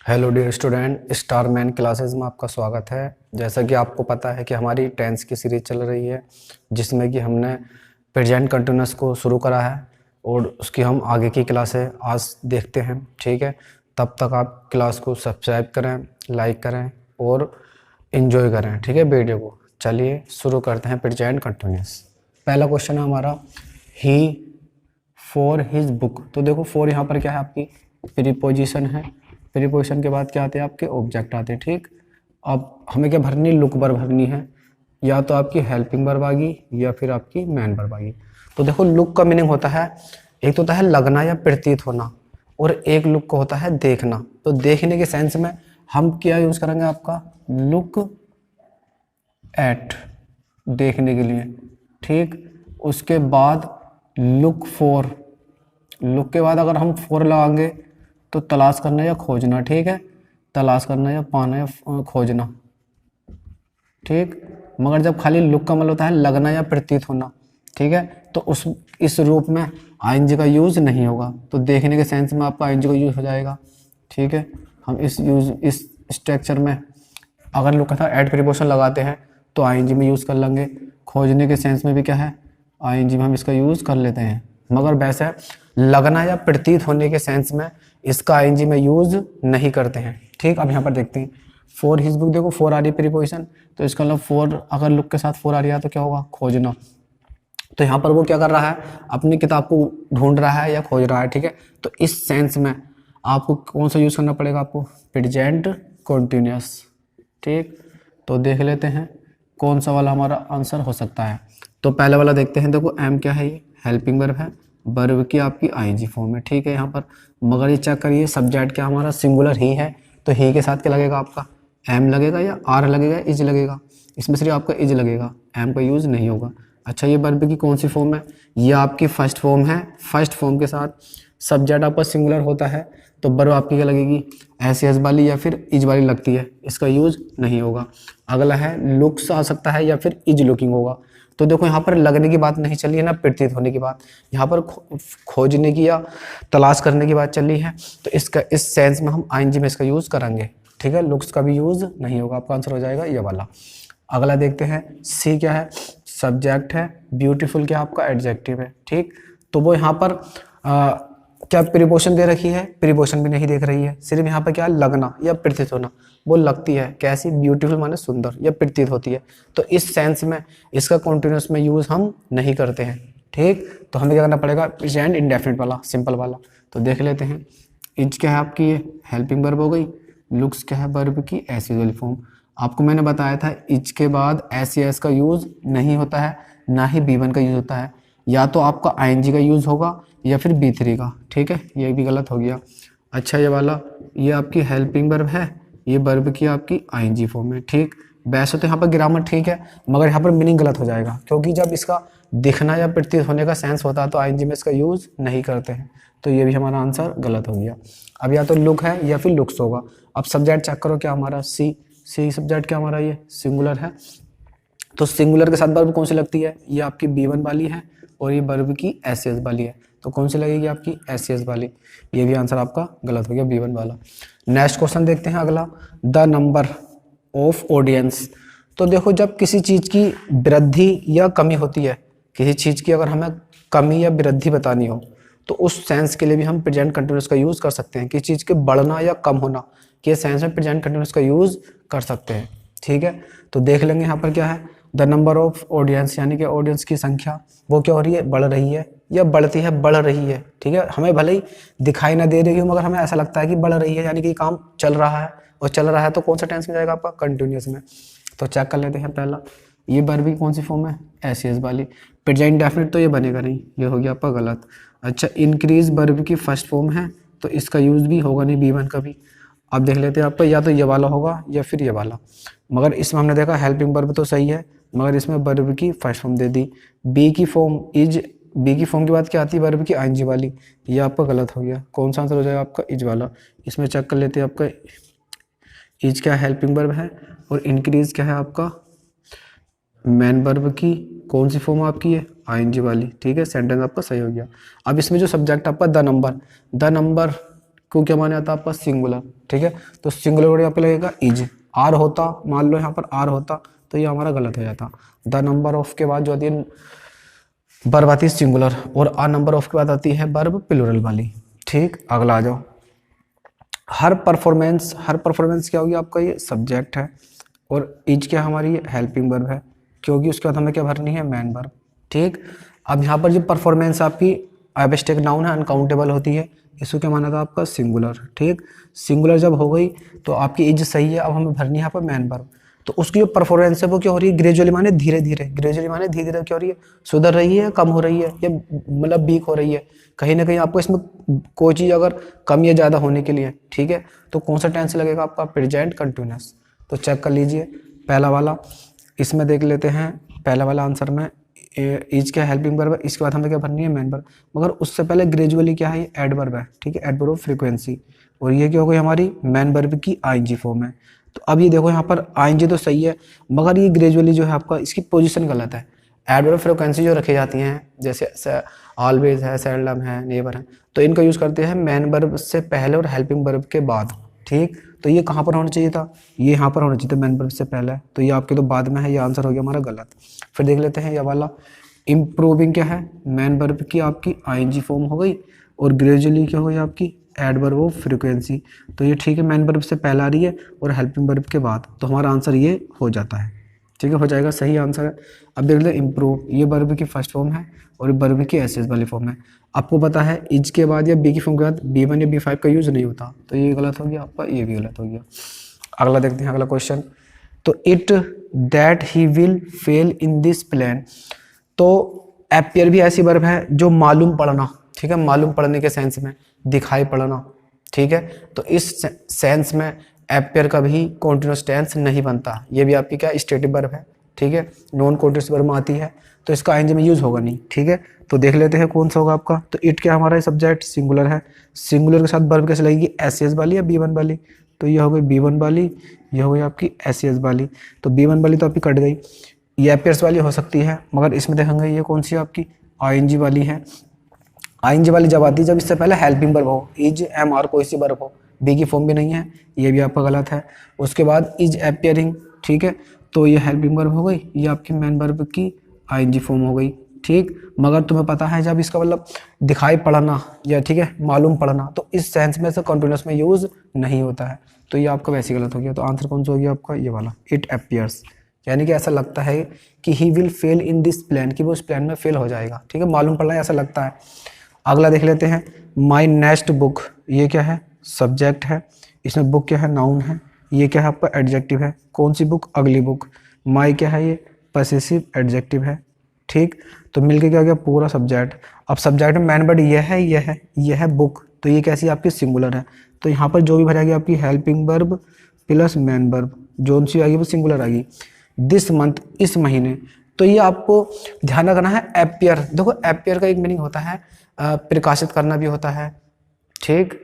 Hello dear student, star man classes में आपका स्वागत है। जैसा कि आपको पता है कि हमारी टेंस की सीरीज चल रही है, जिसमें कि हमने प्रेजेंट कंटिन्यूअस को शुरू करा है और उसकी हम आगे की क्लासें आज देखते हैं। ठीक है, तब तक आप क्लास को सब्सक्राइब करें, लाइक करें और इन्जॉय करें। ठीक है वीडियो को। चलिए शुरू करते हैं प्रेजेंट कंटिन्यूअस। पहला क्वेश्चन है हमारा, ही फॉर हिज बुक। तो देखो फॉर यहाँ पर क्या है, आपकी प्रीपोजिशन है। प्रीपोजिशन के बाद क्या आते हैं, आपके ऑब्जेक्ट आते हैं। ठीक, अब हमें क्या भरनी, लुक वर्ब भरनी है। या तो आपकी हेल्पिंग वर्ब आ गई या फिर आपकी मैन वर्ब आ गई। तो देखो लुक का मीनिंग होता है, एक तो होता है लगना या प्रतीत होना, और एक लुक का होता है देखना। तो देखने के सेंस में हम क्या यूज करेंगे, आपका लुक एट, देखने के लिए। ठीक, उसके बाद लुक फॉर, लुक के बाद अगर हम फॉर लगाएंगे तो तलाश करना या खोजना। ठीक है, तलाश करना या पाना या खोजना। ठीक, मगर जब खाली लुक का मतलब होता है लगना या प्रतीत होना, ठीक है, तो उस इस रूप में आईएनजी का यूज नहीं होगा। तो देखने के सेंस में आपका आईएनजी का यूज हो जाएगा। ठीक है, हम इस स्ट्रक्चर में अगर लुक का था एड प्रीपोजिशन लगाते हैं तो आईएनजी में यूज़ कर लेंगे। खोजने के सेंस में भी क्या है, आईएनजी में हम इसका यूज़ कर लेते हैं। मगर वैसे लगना या प्रतीत होने के सेंस में इसका आईएनजी में यूज़ नहीं करते हैं। ठीक, अब यहाँ पर देखते हैं फॉर हिज बुक। देखो फॉर आ रही है प्रीपोजिशन, तो इसका मतलब फॉर अगर लुक के साथ फॉर आ रही है तो क्या होगा, खोजना। तो यहाँ पर वो क्या कर रहा है, अपनी किताब को ढूंढ रहा है या खोज रहा है। ठीक है, तो इस सेंस में आपको कौन सा यूज़ करना पड़ेगा, आपको प्रेजेंट कंटिन्यूअस। ठीक, तो देख लेते हैं कौन सा वाला हमारा आंसर हो सकता है। तो पहले वाला देखते हैं। देखो एम क्या है, ये हेल्पिंग वर्ब है, वर्ब की आपकी आईएनजी फॉर्म है। ठीक है, यहाँ पर मगर ये चेक करिए सब्जेक्ट क्या हमारा सिंगुलर ही है, तो ही के साथ क्या लगेगा, आपका एम लगेगा या आर लगेगा, इज लगेगा। इसमें सिर्फ आपका इज लगेगा, एम का यूज़ नहीं होगा। अच्छा, ये वर्ब की कौन सी फॉर्म है, ये आपकी फर्स्ट फॉर्म है। फर्स्ट फॉर्म के साथ सब्जेक्ट आपका सिंगुलर होता है तो वर्ब आपकी क्या लगेगी, एस वाली या फिर इज वाली लगती है, इसका यूज नहीं होगा। अगला है लुक्स आ सकता है या फिर इज लुकिंग होगा। तो देखो यहाँ पर लगने की बात नहीं चली है ना प्रतीत होने की बात, यहाँ पर खोजने की या तलाश करने की बात चल रही है। तो इसका इस सेंस में हम आईएनजी में इसका यूज करेंगे। ठीक है, लुक्स का भी यूज नहीं होगा, आपका आंसर हो जाएगा ये वाला। अगला देखते हैं, सी क्या है, सब्जेक्ट है, ब्यूटीफुल क्या आपका एडजेक्टिव है। ठीक, तो वो यहाँ पर क्या प्रीपोजिशन दे रखी है, प्रीपोजिशन भी नहीं देख रही है, सिर्फ यहाँ पर क्या लगना या प्रतीत होना। वो लगती है कैसी, ब्यूटीफुल माने सुंदर, या प्रतीत होती है। तो इस सेंस में इसका कॉन्टिन्यूस में यूज हम नहीं करते हैं। ठीक, तो हमें क्या करना पड़ेगा, प्रेजेंट इंडेफिनिट वाला, सिंपल वाला। तो देख लेते हैं, इज क्या है आपकी, ये हेल्पिंग वर्ब हो गई। लुक्स क्या है, वर्ब की एस यूजुअल फॉर्म। आपको मैंने बताया था इज के बाद एस या एस का यूज नहीं होता है, ना ही बी वन का यूज होता है। या तो आपका आईएनजी का यूज होगा या फिर बी3 का। ठीक है, ये भी गलत हो गया। अच्छा, ये वाला, ये आपकी हेल्पिंग वर्ब है, ये वर्ब की आपकी आईएनजी फॉर्म है। ठीक, वैसे तो यहाँ पर ग्रामर ठीक है, मगर यहाँ पर मीनिंग गलत हो जाएगा, क्योंकि जब इसका दिखना या प्रतीत होने का सेंस होता है तो आईएनजी में इसका यूज नहीं करते हैं। तो ये भी हमारा आंसर गलत हो गया। अब या तो लुक है या फिर लुक्स होगा। अब सब्जेक्ट चेक करो, क्या हमारा सी सब्जेक्ट क्या हमारा, ये सिंगुलर है। तो सिंगुलर के साथ वर्ब कौन सी लगती है, ये आपकी बी1 वाली है और ये वर्ब की एस वाली है। तो कौन सी लगेगी, आपकी एस वाली। ये भी आंसर आपका गलत हो गया, बी1 वाला। नेक्स्ट क्वेश्चन देखते हैं अगला, द नंबर ऑफ ऑडियंस। तो देखो जब किसी चीज़ की वृद्धि या कमी होती है, किसी चीज़ की अगर हमें कमी या वृद्धि बतानी हो तो उस सेंस के लिए भी हम प्रेजेंट कंटिन्यूअस का यूज़ कर सकते हैं। किसी चीज़ के बढ़ना या कम होना के सेंस में प्रेजेंट कंटिन्यूअस का यूज़ कर सकते हैं। ठीक है, तो देख लेंगे यहाँ पर क्या है, द नंबर ऑफ ऑडियंस, यानी कि ऑडियंस की संख्या वो क्या हो रही है, बढ़ रही है या बढ़ती है, बढ़ रही है। ठीक है, हमें भले ही दिखाई ना दे रही हो, मगर हमें ऐसा लगता है कि बढ़ रही है, यानी कि काम चल रहा है। और चल रहा है तो कौन सा टेंस में जाएगा, आपका कंटिन्यूअस में। तो चेक कर लेते हैं पहला, ये वर्ब की कौन सी फॉर्म है, एस वाली। प्रेजेंट डेफिनेट तो ये बनेगा नहीं, ये हो गया आपका गलत। अच्छा, इंक्रीज वर्ब की फर्स्ट फॉर्म है, तो इसका यूज भी होगा नहीं, बी1 का भी। अब देख लेते हैं आपका, या तो ये वाला होगा या फिर ये वाला। मगर इसमें हमने देखा हेल्पिंग वर्ब तो सही है, मगर इसमें वर्ब की फर्स्ट फॉर्म दे दी। बी की फॉर्म इज, बी की फॉर्म के बाद क्या आती है, वर्ब की आईएनजी वाली। ये आपका गलत हो गया। कौन सा आंसर हो जाएगा आपका, इज वाला। इसमें चेक कर लेते हैं, आपका इज क्या हेल्पिंग वर्ब है और इंक्रीज क्या है आपका मैन वर्ब की कौन सी फॉर्म आपकी है, आईएनजी वाली। ठीक है, सेंटेंस आपका सही हो गया। अब इसमें जो सब्जेक्ट आपका द नंबर क्योंकि हमारे आता आपका सिंगुलर, ठीक है। तो सिंगुलर वर्ड यहाँ पे लगेगा इज। आर होता, मान लो यहाँ पर आर होता तो ये हमारा गलत हो जाता। द नंबर ऑफ के बाद जो आती है वर्ब आती है सिंगुलर, और आ नंबर ऑफ के बाद आती है वर्ब प्लूरल वाली, ठीक। अगला आ जाओ, हर परफॉर्मेंस क्या होगी आपका, ये सब्जेक्ट है, और इज क्या हमारी हेल्पिंग वर्ब है, क्योंकि उसके बाद हमें क्या भरनी है, मैन वर्ब, ठीक। अब यहाँ पर जो परफॉर्मेंस आपकी एब्स्ट्रैक्ट नाउन है, अनकाउंटेबल होती है, इसको क्या माना था आपका, सिंगुलर, ठीक। सिंगुलर जब हो गई तो आपकी इज सही है, अब हमें भरनी है यहाँ पर मैन वर्ब। तो उसकी जो परफॉर्मेंस है वो क्या हो रही है, ग्रेजुअली माने धीरे धीरे, ग्रेजुअली माने धीरे धीरे क्या हो रही है, सुधर रही है, कम हो रही है, या मतलब वीक हो रही है। कहीं ना कहीं आपको इसमें कोई चीज़ अगर कम या ज़्यादा होने के लिए, ठीक है, तो कौन सा टेंस लगेगा आपका, प्रेजेंट कंटिन्यूअस। तो चेक कर लीजिए पहला वाला, इसमें देख लेते हैं पहला वाला आंसर में इज क्या हेल्पिंग वर्ब है, इसके बाद हमें क्या भरनी है, मैन वर्ब। मगर उससे पहले ग्रेजुअली क्या है, ये एडवर्ब है, ठीक है, एडवर्ब ऑफ फ्रीक्वेंसी, और ये क्या हो गई हमारी मैन वर्ब की आईएनजी फॉर्म है। तो अब ये देखो यहाँ पर आईएनजी तो सही है, मगर ये ग्रेजुअली जो है आपका इसकी पोजीशन गलत है। एडवर्ब फ्रीक्वेंसी जो रखी जाती हैं जैसे ऑलवेज है, सेल्डम है, नेवर है, तो इनका यूज़ करते हैं मैन वर्ब से पहले और हेल्पिंग वर्ब के बाद, ठीक। तो ये कहाँ पर होना चाहिए था, ये यहाँ पर होना चाहिए था मैन वर्ब से पहले, तो ये आपके तो बाद में है, ये आंसर हो गया हमारा गलत। फिर देख लेते हैं ये वाला, इम्प्रूविंग क्या है, मैन वर्ब की आपकी आईएनजी फॉर्म हो गई, और ग्रेजुअली क्या हो गई आपकी एडवर्ब ऑफ फ्रीक्वेंसी। तो ये ठीक है, मैन वर्ब से पहले आ रही है और हेल्पिंग वर्ब के बाद, तो हमारा आंसर ये हो जाता है, ठीक है, हो जाएगा, सही आंसर है। अब देख लेते इम्प्रूव, ये वर्ब की फर्स्ट फॉर्म है और वर्ब की एसएस वाली फॉर्म है। आपको पता है इज के बाद या बी की फॉर्म के बाद B1 या B5 का यूज नहीं होता, तो ये गलत हो गया आपका, ये भी गलत हो गया। अगला देखते हैं, अगला क्वेश्चन, तो it that he will fail in this plan. तो एपियर भी ऐसी वर्ब है जो मालूम पड़ना, ठीक है, मालूम पड़ने के सेंस में, दिखाई पड़ना, ठीक है। तो इस सेंस में एपियर का भी कॉन्टिन्यूस टेंस नहीं बनता, ये भी आपकी क्या स्टेटिव वर्ब है, ठीक है, नॉन कॉन्टिन्यूस वर्ब में आती है, तो इसका आईएनजी में यूज होगा नहीं, ठीक है। तो देख लेते हैं कौन सा होगा आपका, तो इट क्या हमारा सब्जेक्ट सिंगुलर है, सिंगुलर के साथ वर्ब कैसे लगेगी, एसएस वाली या B1 वाली, तो ये हो गई B1 वाली, ये हो गई आपकी एसएस वाली। तो B1 वाली तो आपकी कट गई, ये एपियर्स वाली हो सकती है, मगर इसमें देखेंगे ये कौन सी आपकी आईएनजी वाली है। आईएनजी वाली जब आती है जब इससे पहले हेल्पिंग वर्ब हो, इज एम आर कोई सी वर्ब हो, बी की फॉर्म भी नहीं है, ये भी आपका गलत है। उसके बाद इज एपियरिंग, ठीक है, तो ये हेल्पिंग वर्ब हो गई, ये आपकी मैन वर्ब की आईएनजी फॉर्म हो गई, ठीक। मगर तुम्हें पता है जब इसका मतलब दिखाई पड़ना या ठीक है मालूम पड़ना, तो इस सेंस में से कंटिन्यूस में यूज नहीं होता है, तो ये आपका वैसे गलत हो गया। तो आंसर कौन सा हो गया आपका, ये वाला, इट एपियर्स, यानी कि ऐसा लगता है कि he will fail in this plan, कि वो उस प्लान में फेल हो जाएगा, ठीक है, मालूम पड़ना ऐसा लगता है। अगला देख लेते हैं, माई नेक्स्ट बुक, ये क्या है, सब्जेक्ट है, इसमें बुक क्या है, नाउन है, ये क्या है आपका एडजेक्टिव है, कौन सी बुक, अगली बुक। माई क्या है, ये पॉसेसिव एडजेक्टिव है, ठीक। तो मिलके क्या हो गया, पूरा सब्जेक्ट। अब सब्जेक्ट में मैन वर्ड ये है बुक, तो ये कैसी आपकी सिंगुलर है, तो यहाँ पर जो भी भरेगी आपकी helping verb plus man verb, जो सी आएगी वो सिंगुलर आएगी। दिस मंथ, इस महीने, तो ये आपको ध्यान रखना है। एपियर, देखो एपियर का एक मीनिंग होता है प्रकाशित करना भी होता है, ठीक,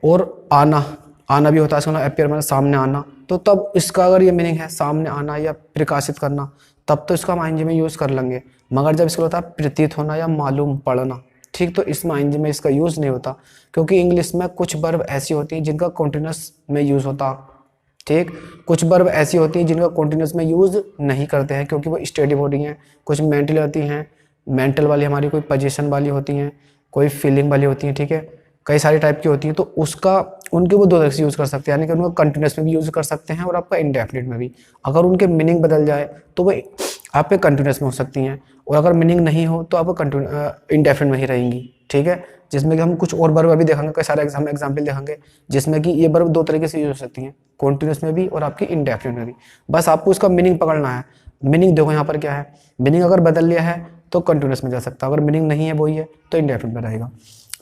और आना भी होता है, इसका एपियर मतलब सामने आना। तो तब इसका अगर ये मीनिंग है सामने आना या प्रकाशित करना, तब तो इसका हम आईएनजी में यूज़ कर लेंगे। मगर जब इसका होता है प्रतीत होना या मालूम पड़ना, ठीक, तो इसमें आईएनजी में इसका यूज़ नहीं होता, क्योंकि इंग्लिश में कुछ वर्ब ऐसी होती हैं जिनका कॉन्टिन्यूस में यूज़ होता, ठीक। कुछ वर्ब ऐसी होती हैं जिनका कॉन्टिन्यूस में यूज़ नहीं करते हैं, क्योंकि वो स्टेडी होती हैं। कुछ मेंटल होती हैं, मेंटल वाली हमारी कोई पोजीशन वाली होती हैं, कोई फीलिंग वाली होती हैं, ठीक है, कई सारी टाइप की होती हैं। तो उसका उनके वो दो तरह से यूज़ कर सकते हैं, यानी कि उनको कंटिन्यूस में भी यूज़ कर सकते हैं और आपका इंडेफिनिट में भी। अगर उनके मीनिंग बदल जाए तो वो आपके कंटिन्यूस में हो सकती हैं, और अगर मीनिंग नहीं हो तो आपको इंडेफिनिट में ही रहेंगी, ठीक है। जिसमें कि हम कुछ और वर्ब अभी देखेंगे, कई सारे हम एग्जाम्पल देखेंगे जिसमें कि ये वर्ब दो तरीके से यूज हो सकती हैं, कॉन्टिन्यूस में भी और आपकी इंडेफिनिट में भी। बस आपको इसका मीनिंग पकड़ना है। मीनिंग देखो यहाँ पर क्या है, मीनिंग अगर बदल लिया है तो कंटिन्यूस में जा सकता है, अगर मीनिंग नहीं है वही है तो इंडेफिनिट में रहेगा।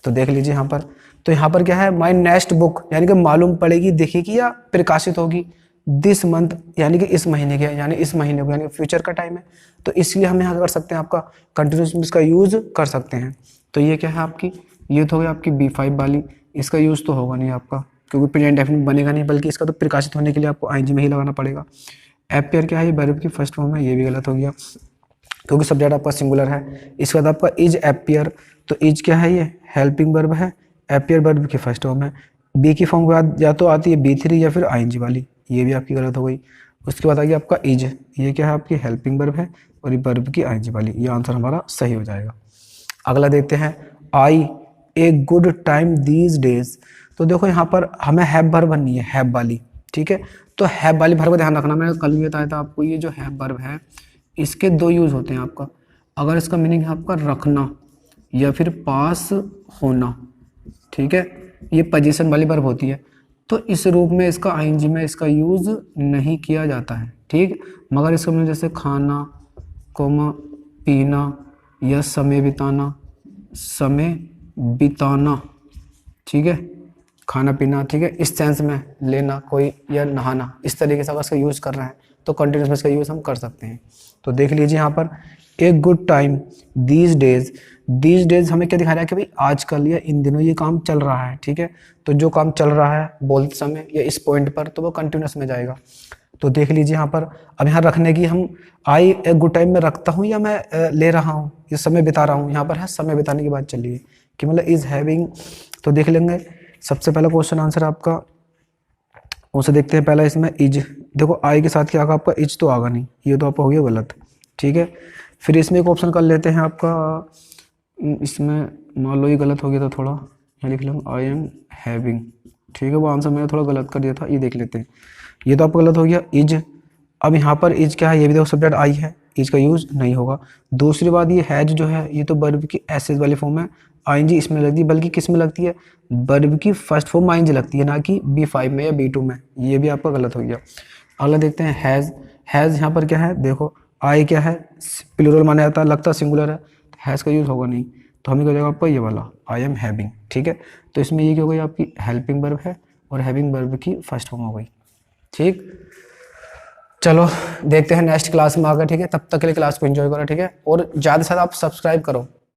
तो देख लीजिए यहाँ पर, तो यहाँ पर क्या है, माई नेक्स्ट बुक, यानी कि मालूम पड़ेगी, देखेगी या प्रकाशित होगी। दिस मंथ, यानी कि इस महीने के, यानी इस महीने को, यानी फ्यूचर का टाइम है, तो इसलिए हम यहाँ कर सकते हैं आपका कंटिन्यूस में इसका यूज कर सकते हैं। तो ये क्या है आपकी, ये तो हो गया आपकी B5 वाली, इसका यूज तो होगा नहीं आपका, क्योंकि प्रेजेंट डेफिनिट बनेगा नहीं, बल्कि इसका तो प्रकाशित होने के लिए आपको आईएनजी में ही लगाना पड़ेगा। एपियर क्या है, ये वर्ब की फर्स्ट फॉर्म है, ये भी गलत हो गया, क्योंकि सब्जेक्ट आपका सिंगुलर है। इसके बाद आपका इज एपियर, तो इज क्या है, ये हेल्पिंग वर्ब है, appear वर्ब की फर्स्ट फॉर्म है। बी की फॉर्म के बाद या तो आती है B3 या फिर ing वाली, ये भी आपकी गलत हो गई। उसके बाद आ गया आपका इज, ये क्या है आपकी हेल्पिंग वर्ब है और ये वर्ब की ing वाली, ये आंसर हमारा सही हो जाएगा। अगला देखते हैं, I a good time these days. तो देखो यहाँ पर हमें हैव वर्ब बननी है, हैव वाली, ठीक है। तो हैव वाली वर्ब ध्यान रखना, मैंने कल भी बताया था आपको, ये जो हैव वर्ब है इसके दो यूज होते हैं आपका। अगर इसका मीनिंग है आपका रखना या फिर पास होना, ठीक है, ये पोजीशन वाली वर्ब होती है, तो इस रूप में इसका आईएनजी में इसका यूज नहीं किया जाता है, ठीक। मगर इसका मतलब जैसे खाना, कोमा, पीना या समय बिताना, समय बिताना, ठीक है, खाना पीना, ठीक है, इस सेंस में लेना कोई या नहाना, इस तरीके से अगर इसका यूज़ कर रहे हैं तो कंटिन्यूस में इसका यूज़ हम कर सकते हैं। तो देख लीजिए यहाँ पर एक good time these days, these days हमें क्या दिखा रहा है कि भाई आजकल या इन दिनों ये काम चल रहा है, ठीक है। तो जो काम चल रहा है बोलते समय या इस पॉइंट पर तो वो कंटिन्यूस में जाएगा। तो देख लीजिए यहाँ पर, अब यहाँ रखने की हम आई एक गुड टाइम में रखता हूँ या मैं ले रहा हूँ, ये समय बिता रहा हूँ, यहाँ पर है समय बिताने की बात चल रही है कि मतलब इज हैविंग। तो देख लेंगे सबसे पहला क्वेश्चन आंसर आपका, उसे देखते हैं। पहला इसमें इज, देखो आई के साथ क्या आगा आपका इज तो आगा नहीं, ये तो आपका हो गया गलत, ठीक है। फिर इसमें एक ऑप्शन कर लेते हैं आपका, इसमें मान लो ये गलत हो गया था थोड़ा, यहाँ लिख लो आई एम हैविंग, ठीक है, वो आंसर मैंने थोड़ा गलत कर दिया था, ये देख लेते हैं। ये तो आपका गलत हो गया इज। अब यहाँ पर इज क्या है, ये भी देखो सब्जेक्ट आई है, इज का यूज नहीं होगा। दूसरी बात ये हैज जो है ये तो वर्ब की एसेज वाली फॉर्म है, आईएनजी इसमें लगती है, बल्कि किस में लगती है, वर्ब की फर्स्ट फॉर्म आईएनजी लगती है, ना कि B5 में या B2 में, ये भी आपका गलत हो गया। अगला देखते हैं हैज़, हैज़ यहाँ पर क्या है, देखो आई क्या है प्लूरल माना जाता है, लगता सिंगुलर है, तो हैज़ का यूज़ होगा नहीं, तो हमें क्या हो जाएगा आपका ये वाला आई एम हैविंग, ठीक है। तो इसमें ये क्या हो गई आपकी हेल्पिंग वर्ब है और हैविंग वर्ब की फर्स्ट फॉर्म हो गई, ठीक। चलो देखते हैं नेक्स्ट क्लास में आकर, ठीक है। तब तक के लिए क्लास को एंजॉय करो, ठीक है, और ज़्यादा से ज़्यादा आप सब्सक्राइब करो।